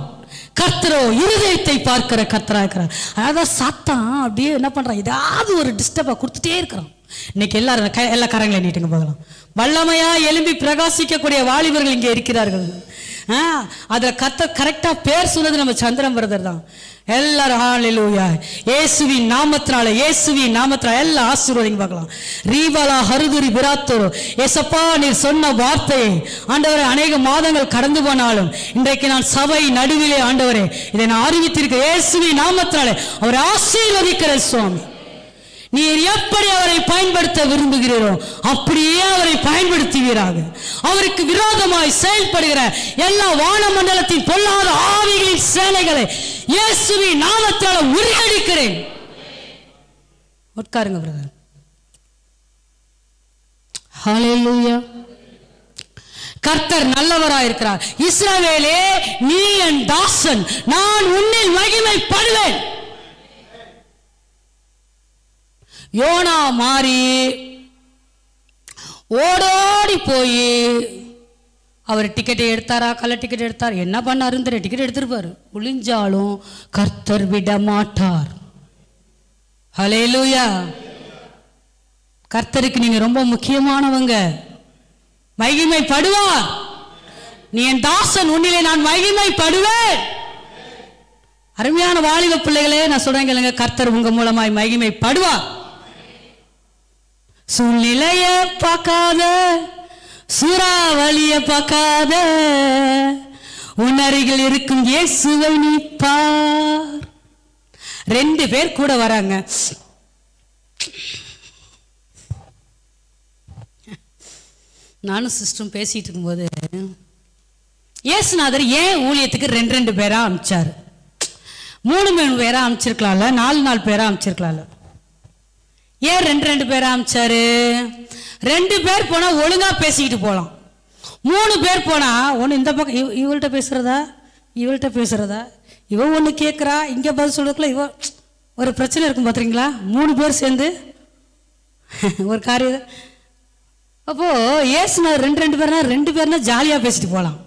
கர்த்தரோ இருதயத்தை பார்க்கிற கர்த்தரா இருக்கிறார். அதான் சாத்தான் அப்படியே என்ன பண்றான், ஏதாவது ஒரு டிஸ்டர்பா கொடுத்துட்டே இருக்கிறான். இன்னைக்கு எல்லாரும் எல்லா கரங்களை நீட்டுங்க பார்க்கலாம். வல்லமையா எழும்பி பிரகாசிக்கக்கூடிய வாலிபர்கள் இங்கே இருக்கிறார்கள். அதுல கரெக்டா பேர் சொன்னது நம்ம சந்திரன் பிரதர் தான். எல்லாரும் ஹல்லேலூயா. இயேசுவின் நாமத்தினால எல்லாம் ஆசீர்வதிங்க பார்க்கலாம். ரீபாலா ஹருதுரி பிராத்தோர் ஏசப்பா நீர் சொன்ன வார்த்தையை ஆண்டவரே அநேக மாதங்கள் கடந்து போனாலும் இன்றைக்கு நான் சபை நடுவிலே ஆண்டவரே இதை நான் அறிவித்திருக்க இயேசுவின் நாமத்தினாலே அவரை ஆசீர்வதிக்கிறேன் சுவாமி. நீர் எப்படி அவரை பயன்படுத்த விரும்புகிறீரோ அப்படியே அவரை பயன்படுத்துவீராக. அவருக்கு விரோதமாய் செயல்படுகிற எல்லா வானமண்டலத்தின் பொல்லாத ஆவிகளின் சேனைகளை இயேசுவின் நாமத்தால் முறியடிக்கிறேன். உட்காருங்க பிரதர். ஹல்லேலூயா. கர்த்தர் நல்லவராயிருக்கிறார். இஸ்ரவேலே நீ என் தாசன், நான் உன்னில் மகிமைப்படுவேன். யோனா மாறி ஓடோடி போய் அவர் டிக்கெட்டை எடுத்தாரா, கள்ள டிக்கெட் எடுத்தார், என்ன பண்ணாருன்னு தெரியல, டிக்கெட் எடுத்திருப்பாரு. ஒளிஞ்சாலும் கர்த்தர் விட மாட்டார். ஹல்லேலூயா. கர்த்தருக்கு நீங்க ரொம்ப முக்கியமானவங்க. மகிமைப்படுவார். நீ என் தாசன், உன்னிலே நான் மகிமைப்படுவேன். அருமையான வாலிப பிள்ளைகளே, நான் சொல்றேன் கேளுங்க, கர்த்தர் உங்க மூலமாய் மகிமைப்படுவார். சூழ்நிலைய பார்க்காத, சூறாவளிய பார்க்காத, உன் அருகில் இருக்கும் இயேசுவை நீ பார். 2 பேர் கூட வராங்க. நானும் சிஸ்டரும் பேசிட்டு இருக்கும்போது இயேசுநாதர் ஏன் ஊழியத்துக்கு 2 பேரா அனுப்பிச்சாரு? 3 பேரா அனுப்பிச்சிருக்கலாம்ல, 4 பேரா அனுப்பிச்சிருக்கலாம்ல. ஏன் 2 பேரா அனுப்பிச்சாரு? 2 பேர் போனா ஒழுங்கா பேசிக்கிட்டு போகலாம். 3 பேர் போனா ஒன்று இந்த பக்கம் இவள்கிட்ட பேசுறதா, இவ ஒன்று கேட்குறா, இங்கே பதில் சொல்றதுக்குள்ள இவ ஒரு பிரச்சனை இருக்கும் பார்த்துறீங்களா? 3 பேர் சேர்ந்து ஒரு காரியம். அப்போ ஏசுனார் 2 பேர்னா ஜாலியாக பேசிட்டு போகலாம்.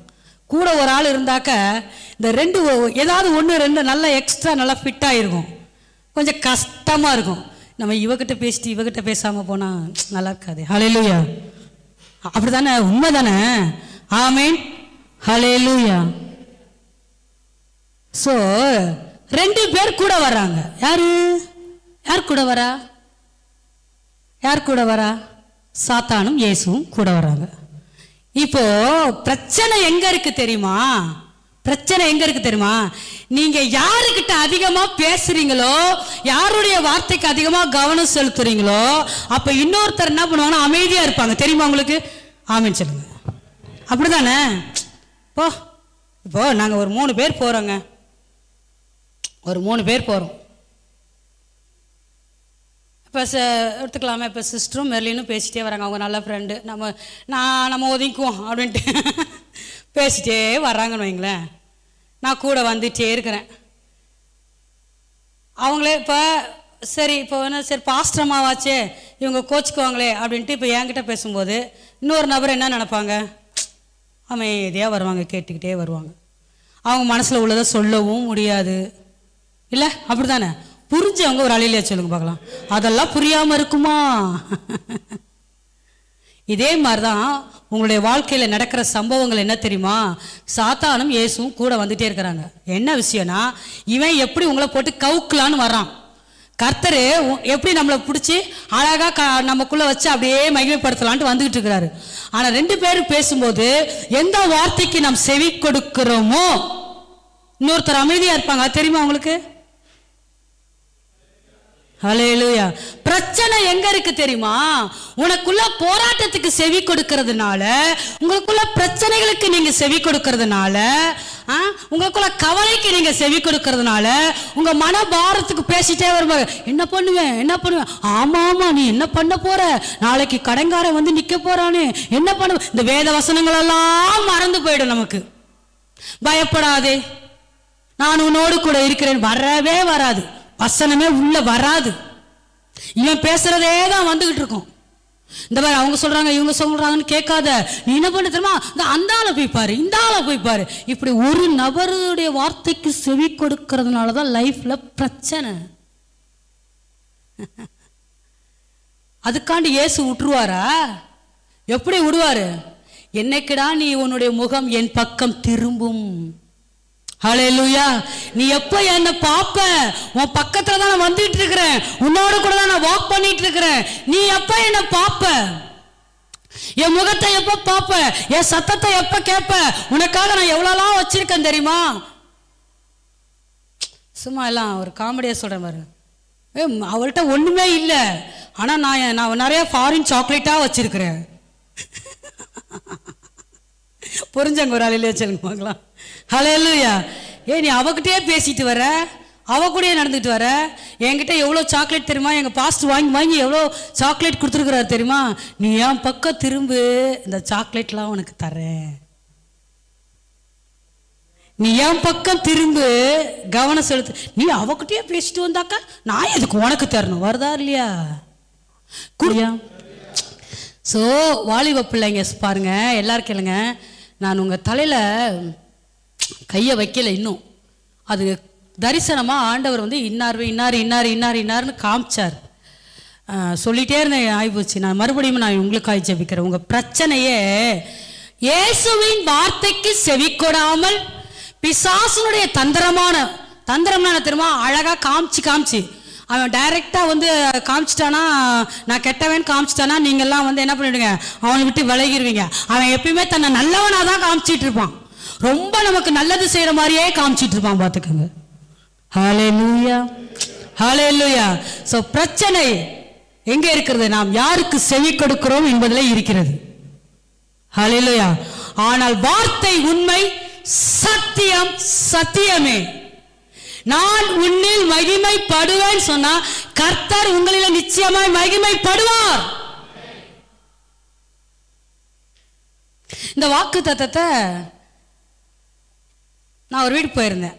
கூட ஒரு ஆள் இருந்தாக்க இந்த 2 ஏதாவது 1 2 நல்லா எக்ஸ்ட்ரா நல்லா ஃபிட்டாக இருக்கும். கொஞ்சம் கஷ்டமாக இருக்கும். நம்ம இவகிட்ட பேசிட்டு இவகிட்ட பேசாமல் போனால் நல்லா இருக்காது. ஹல்லேலூயா. அப்படி தானே? உண்மை தானே? ஆமேன். ஹல்லேலூயா. ஸோ 2 பேர் கூட வர்றாங்க. யார் கூட வரா? சாத்தானும் இயேசுவும் கூட வர்றாங்க. இப்போ பிரச்சனை எங்க இருக்கு தெரியுமா? நீங்க யாருக்கிட்ட அதிகமா பேசுறீங்களோ, யாருடைய வார்த்தைக்கு அதிகமா கவனம் செலுத்துறீங்களோ, அப்ப இன்னொருத்தர் என்ன பண்ணுவாங்கன்னா அமைதியா இருப்பாங்க. தெரியுமா உங்களுக்கு? ஆமீன் சொல்லுங்க. அப்படிதானே? இப்போ நாங்க ஒரு 3 பேர் போறோங்க. இப்போ எடுத்துக்கலாமே, இப்போ சிஸ்டரும் மெர்லினும் பேசிட்டே வராங்க. அவங்க நல்ல ஃப்ரெண்டு. நம்ம ஒதுக்குவோம் அப்படின்ட்டு பேசிட்டே வர்றாங்கன்னு வைங்களேன். நான் கூட வந்துட்டே இருக்கிறேன். அவங்களே இப்போ சரி பாஸ்டர்மாவாச்சே இவங்க கோச்சுக்குவாங்களே அப்படின்ட்டு இப்போ என்கிட்ட பேசும்போது இன்னொரு நபர் என்ன நினைப்பாங்க? அமைதியாக வருவாங்க, கேட்டுக்கிட்டே வருவாங்க. அவங்க மனசில் உள்ளதை சொல்லவும் முடியாது. இல்லை அப்படி தானே? புரிஞ்சவங்க ஒரு அழிலையா சொல்லுங்க பார்க்கலாம். அதெல்லாம் புரியாமல் இருக்குமா? இதே மாதிரி தான் உங்களுடைய வாழ்க்கையில் நடக்கிற சம்பவங்கள் என்ன தெரியுமா? சாத்தானும் இயேசுவும் கூட வந்துட்டே இருக்கிறாங்க. என்ன விஷயம்னா, இவன் எப்படி உங்களை போட்டு கவுக்கலான்னு வர்றான். கர்த்தர் எப்படி நம்மளை பிடிச்சி அழகாக நமக்குள்ளே வச்சு அப்படியே மகிமைப்படுத்தலான்ட்டு வந்துக்கிட்டு இருக்கிறாரு. ஆனால் 2 பேரும் பேசும்போது எந்த வார்த்தைக்கு நாம் செவி கொடுக்கிறோமோ இன்னொருத்தர் அமைதியாக இருப்பாங்க. அது தெரியுமா உங்களுக்கு? ஹல்லேலூயா. பிரச்சனை எங்க இருக்கு தெரியுமா? உனக்குள்ள போராட்டத்துக்கு செவி கொடுக்கிறதுனால, உங்களுக்குள்ள பிரச்சனைகளுக்கு நீங்க செவி கொடுக்கிறதுனால, உங்களுக்குள்ள கவலைக்கு நீங்க செவி கொடுக்கிறதுனால, உங்க மனபாரத்துக்கு பேசிட்டே வருவாங்க. என்ன பண்ணுவேன்? ஆமா நீ என்ன பண்ண போற? நாளைக்கு கடங்காரன் வந்து நிக்க போறானே, என்ன பண்ண? இந்த வேத வசனங்கள் எல்லாம் மறந்து போயிடும் நமக்கு. பயப்படாதே, நான் உன்னோடு கூட இருக்கிறேன். வரவே வராது. வசனமே உள்ள வராது. இவன் பேசுறதே தான் வந்துகிட்டு இருக்கும். இந்த மாதிரி அவங்க சொல்றாங்க இவங்க சொல்றாங்கன்னு கேட்காத. நீ என்ன பண்ண தெரியுமா? அந்த ஆளை போய் பாரு, இந்த ஆளை போய் பாரு. இப்படி ஒரு நபருடைய வார்த்தைக்கு செவி கொடுக்கறதுனால தான் லைஃப்ல பிரச்சனை. அதுக்காண்டி இயேசு விட்டுருவாரா? எப்படி விடுவாரு? என்னைக்குடா நீ உன்னுடைய முகம் என் பக்கம் திரும்பும். ஹல்லேலூயா. நீ எப்ப என்ன பாப்ப? உன் பக்கத்துல தான் நான் வந்துட்டு இருக்கிறேன், உன்னோட கூட தான் நான் வாக் பண்ணிட்டு இருக்கிறேன். நீ எப்ப என்ன பாப்ப? என் முகத்தை எப்ப பாப்ப? என் சத்தத்தை எப்ப கேட்ப? உனக்காக நான் எவ்வளவுலாம் வச்சிருக்கேன் தெரியுமா? சும்மா எல்லாம் ஒரு காமெடியா சொல்றேன் பாரு. அவள்கிட்ட ஒண்ணுமே இல்லை, ஆனா நான் நிறைய ஃபாரின் சாக்லேட்டா வச்சிருக்கிறேன். புரிஞ்சங்க ஒரு ஆளிலே சொல்லுங்க பார்க்கலாம். ஹல்லேலூயா. நீ அவகிட்டே பேசிட்டு வர, அவ கூடயே நடந்துட்டு வர. என்கிட்ட எவ்வளோ சாக்லேட் தெரியுமா? எங்கள் பாஸ்ட் வாங்கி எவ்வளோ சாக்லேட் கொடுத்துருக்குறாரு தெரியுமா? நீ என் பக்கம் திரும்பு, இந்த சாக்லேட்லாம் உனக்கு தரேன். நீ என் பக்கம் திரும்பு, கவனம் செலுத்து. நீ அவகிட்டயே பேசிட்டு வந்தாக்கா நான் எதுக்கு உனக்கு தரணும்? வருதா இல்லையா? குடியா? ஸோ வாலிப பிள்ளைங்க பாருங்க, எல்லாரும் கேளுங்க. நான் உங்கள் தலையில் கையை வைக்கல இன்னும். அது தரிசனமாக ஆண்டவர் வந்து இன்னார்னு காமிச்சார். சொல்லிகிட்டே இருந்தேன், ஆகிப்போச்சு. நான் மறுபடியும் உங்களுக்காக ஜெபிக்கிறேன். உங்கள் பிரச்சனையே இயேசுவின் வார்த்தைக்கு செவிக்கொடாமல் பிசாசுனுடைய தந்திரமான தெரியுமா? அழகாக காமிச்சு அவன் டைரெக்டாக வந்து காமிச்சிட்டானா, நான் கெட்டவன் காமிச்சிட்டானா, நீங்கள்லாம் வந்து என்ன பண்ணிவிடுங்க, அவனை விட்டு விலகிடுவீங்க. அவன் எப்பயுமே தன்னை நல்லவனாக தான் காமிச்சிட்டு இருப்பான். ரொம்ப நமக்கு நல்லது செய்கிற மாதிரியே காமிச்சிட்டு இருப்பான், பார்த்துக்கோங்க. ஹல்லேலூயா, ஹல்லேலூயா. ஸோ பிரச்சனை எங்கே இருக்கிறது? நாம் யாருக்கு செவி கொடுக்கிறோம் என்பதில் இருக்கிறது. ஹல்லேலூயா. ஆனால் வார்த்தை உண்மை, சத்தியம் சத்தியமே. நான் உன்னில் மகிமைப்படுவேன் சொன்னா கர்த்தர் உங்களில் நிச்சயமாய் மகிமைப்படுவார். இந்த வாக்கு தத்தத்தை நான் ஒரு வீட்டுக்கு போயிருந்தேன்.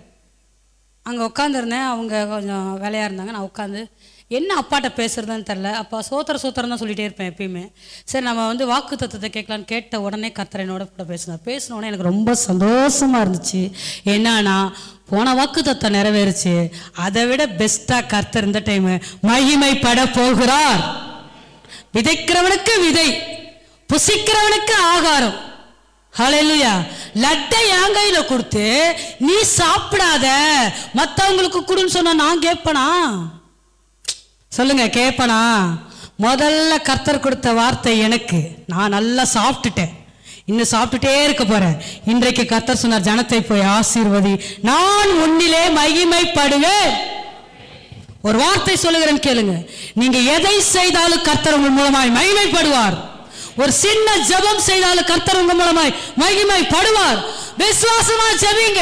அங்கே உட்காந்துருந்தேன். அவங்க கொஞ்சம் வேலையாக இருந்தாங்க. நான் உட்காந்து என்ன அப்பாட்ட பேசுறதுன்னு தெரில. அப்பா சோத்திரம் தான் சொல்லிகிட்டே இருப்பேன் எப்பயுமே. சரி நம்ம வந்து வாக்கு தத்துவத்தை கேட்கலான்னு கேட்ட உடனே கர்த்தர் என்னோட கூட பேசின உடனே எனக்கு ரொம்ப சந்தோஷமாக இருந்துச்சு. என்னன்னா போன வாக்கு தத்துவம் நிறைவேறுச்சு, அதை விட பெஸ்ட்டாக கர்த்தர் இந்த டைமு மகிமைப்பட போகிறார். விதைக்கிறவனுக்கு விதை, புசிக்கிறவனுக்கு ஆகாரம். ஹல்லேலூயா. லட்டை என் கையில கொடுத்து நீ சாப்பிடாத மற்றவங்களுக்கு கொடுன்னு சொன்னா நான் கேட்பனா? சொல்லுங்க, கேட்பனா? முதல்ல கர்த்தர் கொடுத்த வார்த்தை எனக்கு. நான் நல்லா சாப்பிட்டுட்டேன், இன்னும் சாப்பிட்டுட்டே இருக்க போறேன். இன்றைக்கு கர்த்தர் சொன்னார், ஜனத்தை போய் ஆசீர்வதி, நான் உன்னிலே மகிமைப்படுவேன். ஒரு வார்த்தை சொல்லுகிறேன் கேளுங்க. நீங்க எதை செய்தாலும் கர்த்தர் உங்கள் மூலமாய் மகிமைப்படுவார். ஒரு சின்ன ஜெபம் செய்தாலும் கர்த்தர் உங்கள் மூலமாய் மகிமைப்படுவார். விசுவாசமா ஜெபிங்க.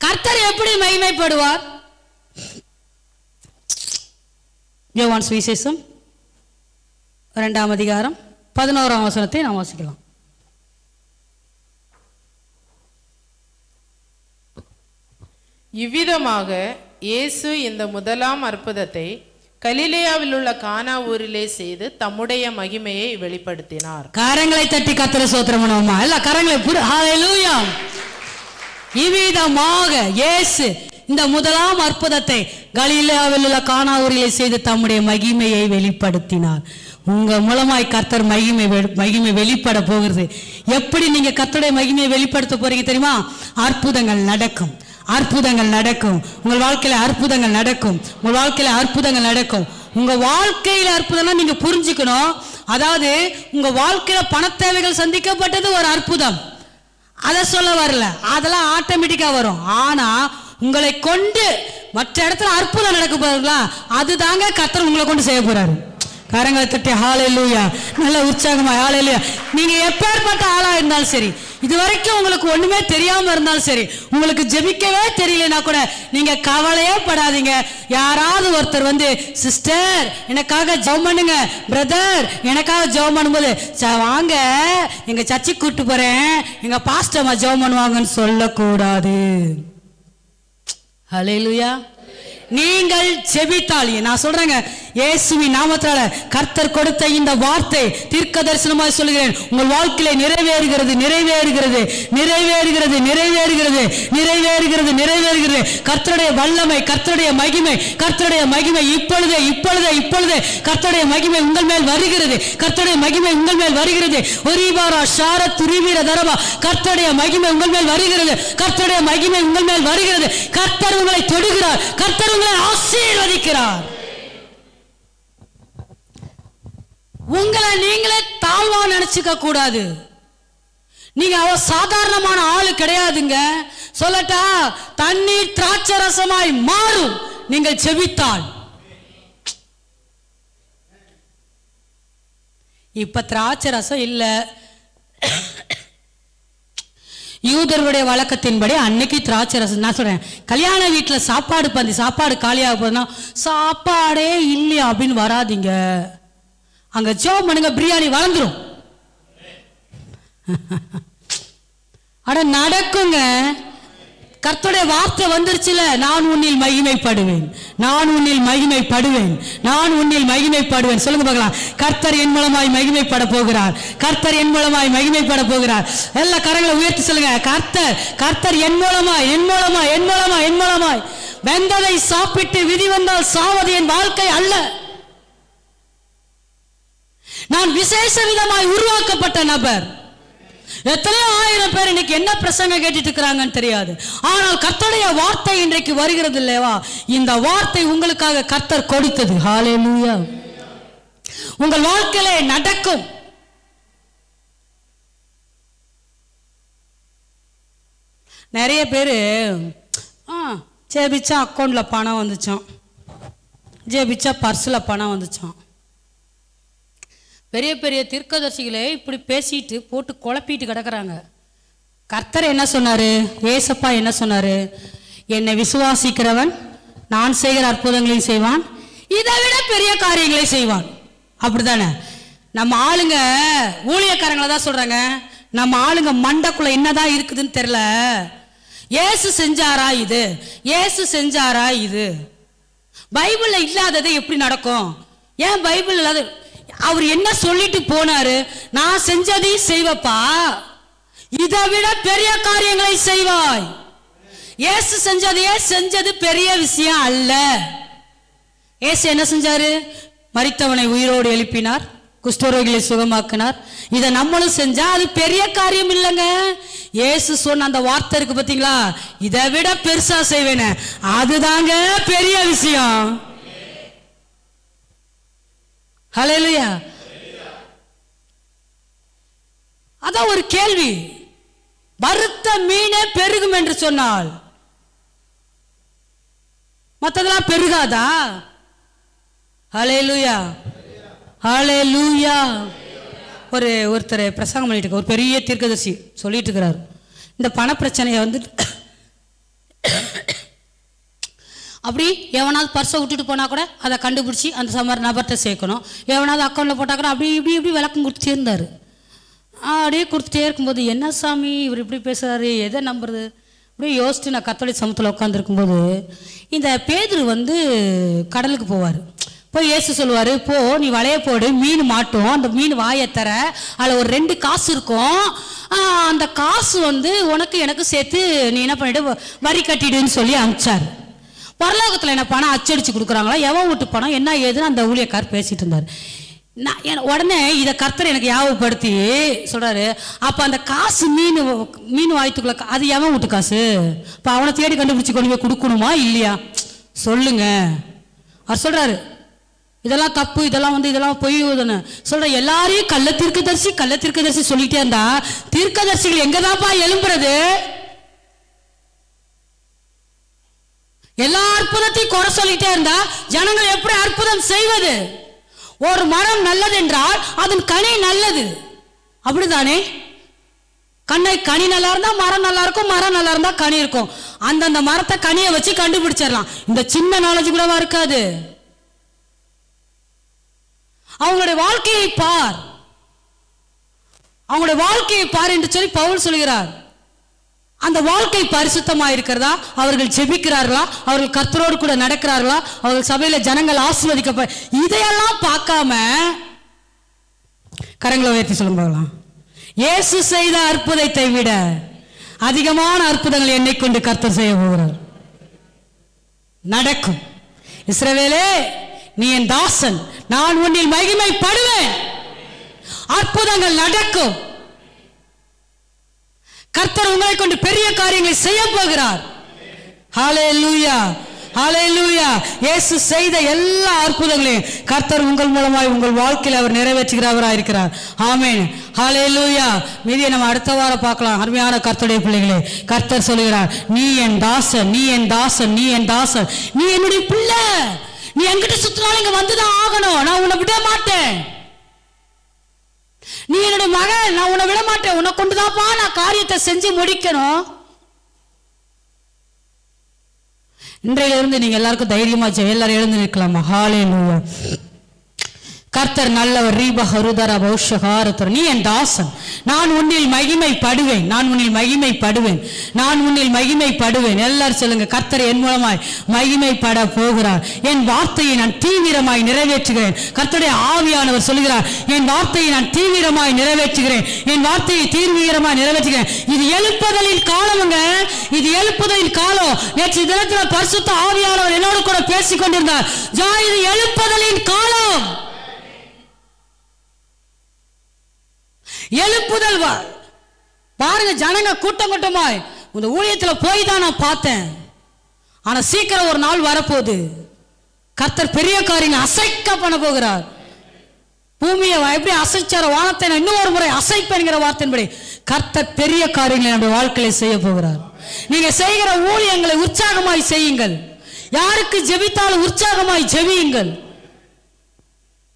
கர்த்தர் எப்படி மகிமைப்படுவார்? யோவான் சுவிசேஷம் 2ஆம் அதிகாரம் 11ஆம் வசனத்தை நாம் வாசிக்கலாம். இவ்விதமாக இயேசு இந்த முதலாம் அற்புதத்தை கலிலேயாவில் உள்ள கானா ஊரிலே செய்து தம்முடைய மகிமையை வெளிப்படுத்தினார். கரங்களை தட்டி கர்த்தரை ஸ்தோத்திரம் பண்ணுவோமா? இல்ல கரங்களை. ஹல்லேலூயா. இவ்விதமாக இயேசு இந்த முதலாம் அற்புதத்தை கலிலேயாவில் உள்ள கானா ஊரிலே செய்து தம்முடைய மகிமையை வெளிப்படுத்தினார். உங்க மூலமாய் கர்த்தர் மகிமை வெளிப்பட போகிறது. எப்படி நீங்க கர்த்தருடைய மகிமையை வெளிப்படுத்த போறீங்க தெரியுமா? அற்புதங்கள் நடக்கும், அற்புதங்கள் நடக்கும். உங்கள் வாழ்க்கையில அற்புதங்கள் நடக்கும், உங்கள் வாழ்க்கையில அற்புதங்கள் நடக்கும். உங்க வாழ்க்கையில அற்புதம்னா நீங்க புரிஞ்சுக்கணும். அதாவது உங்க வாழ்க்கையில பண தேவைகள் சந்திக்கப்பட்டது ஒரு அற்புதம், அதை சொல்ல வரல, அதெல்லாம் ஆட்டோமேட்டிக்கா வரும். ஆனா உங்களை கொண்டு மற்ற இடத்துல அற்புதம் நடக்க போறீங்களா, அதுதாங்க கர்த்தர் உங்களை கொண்டு செய்ய போறாரு. கரங்களை தட்டி ஹல்லேலூயா, நல்ல உற்சாகமா ஹல்லேலூயா. நீங்க எப்பேற்பட்ட ஆளா இருந்தாலும் சரி, இது வரைக்கும் உங்களுக்கு ஒண்ணுமே தெரியாம இருந்தாலும் சரி, உங்களுக்கு ஜெபிக்கவே தெரியலனா கூட நீங்க கவலையே படாதீங்க. யாராவது ஒருத்தர் வந்து சிஸ்டர் எனக்காக ஜெபம் பண்ணுங்க, பிரதர் எனக்காக ஜெபம் பண்ணும்போது வாங்க எங்க சர்ச்சுக்கு கூட்டு போறேன், எங்க பாஸ்டர்மா ஜெபம் பண்ணுவாங்கன்னு சொல்லக்கூடாது. ஹல்லேலூயா. நீங்கள் ஜெபித்தால், நான் சொல்றேங்க, இயேசுவின் நாமத்தால கர்த்தர் கொடுத்த இந்த வார்த்தை தீர்க்க தரிசனமாய் சொல்லுகிறேன், உங்கள் வாழ்க்கையில நிறைவேறுகிறது, நிறைவேறுகிறது, நிறைவேறுகிறது, நிறைவேறுகிறது, நிறைவேறுகிறது, நிறைவேறுகிறது. வருகிறது. கர்த்தருடைய வல்லமை, கர்த்தருடைய மகிமை, கர்த்தருடைய மகிமை இப்பொழுதே இப்பொழுதே இப்பொழுதே கர்த்தருடைய மகிமை உங்கள் மேல் வருகிறது. கர்த்தருடைய மகிமை உங்கள் மேல் வருகிறது. ஒரிபாரா ஷார துரிவீர தரபா, கர்த்தருடைய மகிமை உங்கள் மேல் வருகிறது. கர்த்தருடைய மகிமை உங்கள் மேல் வருகிறது. கர்த்தர் உங்களை தொடுகிறார். கர்த்தர் உங்களை ஆசீர்வதிக்கிறார். உங்களை நீங்களே தாழ்வா நினைச்சுக்க கூடாது. நீங்க சாதாரணமான ஆளு கிடையாதுங்க. சொல்லட்டா, தண்ணீர் திராட்சை ரசமாய் மாறும் நீங்கள் செபித்தால். இப்ப திராட்சை ரசம் இல்ல. யூதர்களுடைய வழக்கத்தின்படி அன்னைக்கு திராட்சை ரசம். நான் சொல்றேன், கல்யாண வீட்டுல சாப்பாடு பந்தி, சாப்பாடு காலியாக போதுன்னா சாப்பாடே இல்லையா அப்படின்னு வராதிங்க. அங்க ஜோம் பண்ணுங்க, பிரியாணி வளர்ந்துரும். அட நடக்குங்க. கர்த்தருடைய வார்த்தை வந்துருச்சுல, நான் உன்னில் மகிமைப்படுவேன், நான் உன்னில் மகிமைப்படுவேன், நான் உன்னில் மகிமைப்படுவேன். சொல்லுங்க பார்க்கலாம். கர்த்தர் என் மூலமாய் மகிமைப்பட போகிறார். கர்த்தர் என் மூலமாய் மகிமைப்பட போகிறார். எல்லா கரங்களை உயர்த்தி சொல்லுங்க. கர்த்தர், கர்த்தர் என் மூலமாய், என் மூலமாய், என் மூலமாய், என் மூலமாய். வெந்ததை சாப்பிட்டு விதி வந்தால் சாவது என் வாழ்க்கை அல்ல. நான் விசேஷ விதமாய் உருவாக்கப்பட்ட நபர். எத்தனையோ ஆயிரம் பேர் இன்னைக்கு என்ன பிரசங்கம் கேட்டுட்டு இருக்கிறாங்கன்னு தெரியாது. ஆனால் கர்த்தருடைய வார்த்தை இன்றைக்கு வருகிறது இல்லையா? இந்த வார்த்தை உங்களுக்காக கர்த்தர் கொடுத்தது. ஹல்லேலூயா. உங்கள் வாழ்க்கையிலே நடக்கும். நிறைய பேர் ஜெபிச்சா அக்கௌண்ட்ல பணம் வந்துச்சான், ஜெபிச்சா பர்ஸ்ல பணம் வந்துச்சான். பெரிய பெரிய தீர்க்கதரிசிகளே இப்படி பேசிட்டு போட்டு குழப்பிட்டு கிடக்குறாங்க. கர்த்தர் என்ன சொன்னாரு? ஏசப்பா என்ன சொன்னாரு? என்னை விசுவாசிக்கிறவன் நான் செய்கிற அற்புதங்களையும் செய்வான், இதை விட பெரிய காரியங்களை செய்வான். அப்படித்தானே? நம்ம ஆளுங்க ஊழியக்காரங்களை தான் சொல்றாங்க. நம்ம ஆளுங்க மண்டக்குள்ள என்னதான் இருக்குதுன்னு தெரியல. ஏசு செஞ்சாரா இது, ஏசு செஞ்சாரா இது. பைபிள்ல இல்லாதது எப்படி நடக்கும்? ஏன் பைபிள் இல்லாத? அவர் என்ன சொல்லிட்டு போனாரு? நான் செஞ்சதையும் செய்வப்பா, இதை விட பெரிய காரியங்களை செய்வாய். ஏசு செஞ்சதையே செஞ்சது பெரிய விஷயம் அல்ல. ஏசு என்ன செஞ்சாரு? மரித்தவனை உயிரோடு எழுப்பினார், குஷ்டரோகிகளை சுகமாக்கினார். இதை நம்மளும் செஞ்சா அது பெரிய காரியம் இல்லைங்க. ஏசு சொன்ன அந்த வார்த்தை இருக்கு பாத்தீங்களா, இதை விட பெருசா செய்வேன், அதுதாங்க பெரிய விஷயம். ஹல்லேலூயா. அதான் ஒரு கேள்வி. வறுத்த மீனே பெருகும் என்று சொன்னால் மற்றதெல்லாம் பெருகாதா? ஹல்லேலூயா, ஹல்லேலூயா. ஒருத்தர் பிரசங்கம் பண்ணிட்டு இருக்க, ஒரு பெரிய தீர்க்கதரிசி சொல்லிட்டு இருக்கிறார், இந்த பண பிரச்சனையை வந்து அப்படி எவனாவது பர்ஸை விட்டுட்டு போனா கூட அதை கண்டுபிடிச்சி அந்த சமர் நபர்கிட்ட சேர்க்கணும். எவனாவது அக்கௌண்ட்ல போட்டா கூட அப்படி இப்படி இப்படி விளக்கம் கொடுத்துட்டே இருந்தாரு. அப்படியே கொடுத்துட்டே இருக்கும்போது, என்ன சாமி இவர் இப்படி பேசுறாரு, எதை நம்புறது அப்படியே யோசிச்சு நான் கத்தோலிக்க சமூகத்தில் உட்காந்துருக்கும்போது, இந்த பேதுரு வந்து கடலுக்கு போவார். போய் இயேசு சொல்லுவார், போ நீ வலைய போடு, மீன் மாட்டும், அந்த மீன் வாயை தர, அதில் ஒரு 2 காசு இருக்கும், அந்த காசு வந்து உனக்கு எனக்கு சேர்த்து நீ என்ன பண்ணிட்டு வரி கட்டிடுன்னு சொல்லி அனுப்பிச்சார். பரலோகத்தில் என்ன பணம் அச்சடிச்சு கொடுக்குறாங்களா, எவன் வீட்டு பணம் என்ன ஏதுன்னு அந்த ஊழியக்கார் பேசிட்டு இருந்தார். நான் உடனே இதை கர்த்தர் எனக்கு ஞாபகப்படுத்தி சொல்றாரு, அப்போ அந்த காசு மீன் வாய்த்துக்குள்ள அது எவன் வீட்டு காசு? இப்போ அவனை தேடி கண்டுபிடிச்சி கொண்டு போய் கொடுக்கணுமா இல்லையா சொல்லுங்க. அவர் சொல்றாரு, இதெல்லாம் தப்பு, இதெல்லாம் வந்து இதெல்லாம் பொய் சொல்ற. எல்லாரையும் கள்ள தீர்க்கதரிசி சொல்லிட்டே இருந்தா தீர்க்கதரிசிகள் எங்கதான்ப்பா எழும்புறது? எல்லா அற்புதத்தையும் குறை சொல்லிட்டே இருந்தா ஜனங்கள் எப்படி அற்புதம் செய்வது? ஒரு மரம் நல்லது என்றால் அதன் கனி நல்லது, அப்படிதானே? கனி நல்லா இருந்தா மரம் நல்லா இருக்கும், மரம் நல்லா இருந்தா கனி இருக்கும். அந்தந்த மரத்தை கனியை வச்சு கண்டுபிடிச்சிடலாம். இந்த சின்ன நாலேஜ் கூடவா இருக்காது? அவங்களுடைய வாழ்க்கையை பார், அவங்களுடைய வாழ்க்கையை பார் என்று சொல்லி பவுல் சொல்கிறார். அந்த வாழ்க்கை பரிசுத்தமாக இருக்கிறதா? அவர்கள் ஜெபிக்கிறார்களா? அவர்கள் கர்த்தரோடு கூட நடக்கிறார்களா? அவர்கள் சபையில ஜனங்கள் ஆசீர்வதிக்கப்ப இதையெல்லாம் பார்க்காம கரங்களை உயர்த்தி சொல்லும் போகலாம். இயேசு செய்த அற்புதத்தை விட அதிகமான அற்புதங்கள் என்னை கொண்டு கர்த்தர் செய்ய போகிறார். நடக்கும். இஸ்ரவேலே, நீ என் தாசன், நான் உன்னில் மகிமைப்படுவேன். அற்புதங்கள் நடக்கும். கர்த்தர் உங்களை கொண்டு பெரிய காரியங்களை செய்ய போகிறார். ஹல்லேலூயா, ஹல்லேலூயா. இயேசு செய்த எல்லா அற்புதங்களையும் கர்த்தர் உங்கள் மூலமாய் உங்கள் வாழ்க்கையில் அவர் நிறைவேற்றுகிறவராக இருக்கிறார். ஆமென், ஹல்லேலூயா. மீதியை நம்ம அடுத்த வாரம் பார்க்கலாம். அருமையான கர்த்தருடைய பிள்ளைகளே, கர்த்தர் சொல்லுகிறார், நீ என் தாசன், நீ என் தாசன், நீ என் தாசன், நீ என்னுடைய பிள்ளை. நீ என்கிட்ட சுத்தினாலும் இங்க வந்துதான் ஆகணும். நான் உன்னை விட மாட்டேன். நீ என்னுடைய மகன், நான் உன்னை விட மாட்டேன். உன்னை கொண்டுதான்ப்பா நான் காரியத்தை செஞ்சு முடிக்கணும். இன்றையிலிருந்து நீங்க எல்லாருக்கும் தைரியமா எல்லாரும் எழுந்து நிற்கலாமா? ஹல்லேலூயா. கர்த்தர் நல்லவர். ரீபஹருதர பௌஷகாரத்தர். நீ என் தாசன், நான் உன்னில் மகிமைப்படுவேன், நான் உன்னில் மகிமைப்படுவேன், நான் உன்னில் மகிமைப்படுவேன். எல்லாரும் சொல்லுங்க, கர்த்தர் என் மூலமாய் மகிமைப்பட போகிறார். என் வார்த்தையை நான் தீவிரமாய் நிறைவேற்றுகிறேன். கர்த்தருடைய ஆவியானவர் சொல்லுகிறார், என் வார்த்தையை நான் தீவிரமாய் நிறைவேற்றுகிறேன், என் வார்த்தையை தீவிரமாய் நிறைவேற்றுகிறேன். இது எழுப்புதலின் காலமுங்க, இது எழுப்புதலின் காலம். நேற்று தினத்தில் பரிசுத்த ஆவியானவர் என்னோடு கூட பேசிக் கொண்டிருந்தார். இது எழுப்புதலின் காலம். எழுப்புதல் பாருங்க. ஜனங்க கூட்டம் கூட்டமாய் இந்த ஊழியத்தில் போய் தான் நான் பார்த்தேன். ஆனா சீக்கிரம் ஒரு நாள் வரப்போகுது. கர்த்தர் பெரிய காரியங்களை அசைக்க பண்ண போகிறார். பூமியை எப்படி அசைச்சார வானத்தை நான் இன்னொரு முறை அசைப்பேன்கிற வார்த்தையின்படி கர்த்தர் பெரிய காரியங்களை நம்முடைய வாழ்க்கையில செய்ய போகிறார். நீங்க செய்கிற ஊழியங்களை உற்சாகமாய் செய்யுங்கள். யாருக்கு ஜெபித்தாலும் உற்சாகமாய் ஜெபியுங்கள்.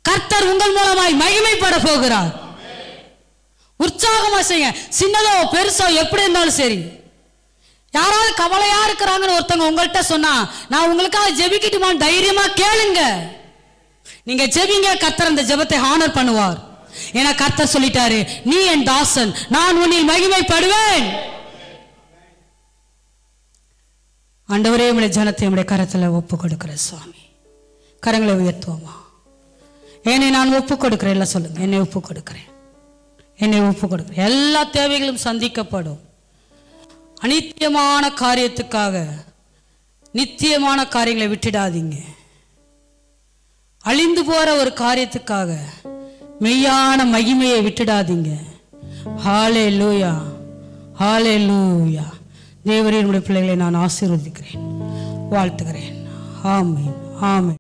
கர்த்தர் உங்கள் மூலமாய் மகிமைப்பட போகிறார். உற்சாகமா செய்யுங்க. சின்னதோ பெருசோ எப்படி இருந்தாலும் சரி. யாராவது கவலையா இருக்கிறாங்கன்னு ஒருத்தவங்க உங்கள்கிட்ட சொன்னா, நான் உங்களுக்காக ஜெபிக்கட்டுமான்னு தைரியமா கேளுங்க. நீங்க ஜெபிங்க, கர்த்தர் அந்த ஜெபத்தை ஹானர் பண்ணுவார். ஏன்னா கர்த்தர் சொல்லிட்டாரு, நீ என் தாசன், நான் உன்னில் மகிமைப்படுவேன். ஆண்டவரே, உடைய ஜனத்தை உடைய கரத்துல ஒப்பு கொடுக்கிற சுவாமி. கரங்களை உயர்த்துவோமா? என்னை நான் ஒப்பு கொடுக்கிறேன். எல்லாம் சொல்லுங்க, என்னை ஒப்பு கொடுக்கிறேன், என்னை ஒப்பு கொடுக்கிறேன். எல்லா தேவைகளும் சந்திக்கப்படும். அநித்தியமான காரியத்துக்காக நித்தியமான காரியங்களை விட்டுடாதீங்க. அழிந்து போற ஒரு காரியத்துக்காக மெய்யான மகிமையை விட்டுடாதீங்க. ஹல்லேலூயா, ஹல்லேலூயா. தேவரே, என்னுடைய பிள்ளைகளை நான் ஆசீர்வதிக்கிறேன், வாழ்த்துகிறேன். ஆமென், ஆமென்.